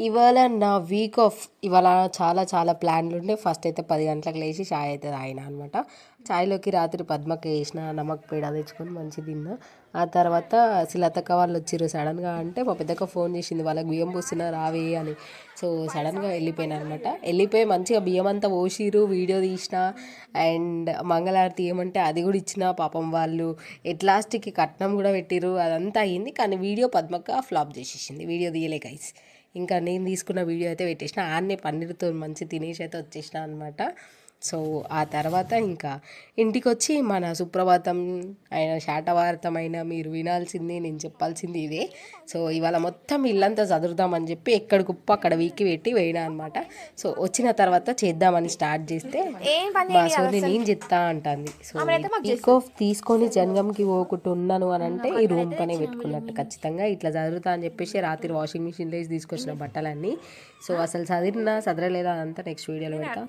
ఇవాళ నా week off. ఇవాళ చాలా చాలా ప్లాన్లు ఉండే. ఫస్ట్ అయితే 10 గంటలకు లేచి చాయ్ అయితే తాగిన అనమాట. చాయ్లోకి రాత్రి పద్మకి వేసిన నమక్ పేడ తెచ్చుకొని మంచి తిన్నా. ఆ తర్వాత శిలతక్క వాళ్ళు వచ్చిర్రు సడన్గా. అంటే మా పెద్దక్క ఫోన్ చేసింది, వాళ్ళకి బియ్యం పోస్తున్నా రావే అని. సో సడన్గా వెళ్ళిపోయినా అనమాట. వెళ్ళిపోయి మంచిగా బియ్యం అంతా పోసిర్రు, వీడియో తీసిన అండ్ మంగళారతి ఏమంటే అది కూడా ఇచ్చిన. పాపం వాళ్ళు ఎట్ లాస్ట్కి కట్నం కూడా పెట్టిర్రు. అదంతా అయ్యింది కానీ వీడియో పద్మక్క ఫ్లాప్ చేసేసింది. వీడియో తీయలే గైస్. ఇంకా నేను తీసుకున్న వీడియో అయితే పెట్టేసిన. ఆన్నే పన్నీర్తో మంచి తినేసి అయితే వచ్చేసిన అనమాట. సో ఆ తర్వాత ఇంకా ఇంటికి వచ్చి మన సుప్రభాతం అయిన శాటవార్తం అయినా మీరు వినాల్సింది, నేను చెప్పాల్సింది ఇదే. సో ఇవాళ మొత్తం ఇల్లంతా చదురుదామని చెప్పి ఎక్కడ కుప్ప అక్కడ వీక్కి పెట్టి వేయనా అనమాట. సో వచ్చిన తర్వాత చేద్దామని స్టార్ట్ చేస్తే మా సోని నేను చెప్తా అంటుంది. సో వీక్ ఆఫ్ తీసుకొని జంగంకి పోకుండా ఉన్నాను అని అంటే ఈ రూమ్ పనే పెట్టుకున్నట్టు ఖచ్చితంగా ఇట్లా చదువుతా అని చెప్పేసి రాత్రి వాషింగ్ మిషన్లో వేసి తీసుకొచ్చిన బట్టలన్నీ. సో అసలు చదివినా చదరలేదా అదంతా నెక్స్ట్ వీడియోలో పెడతా.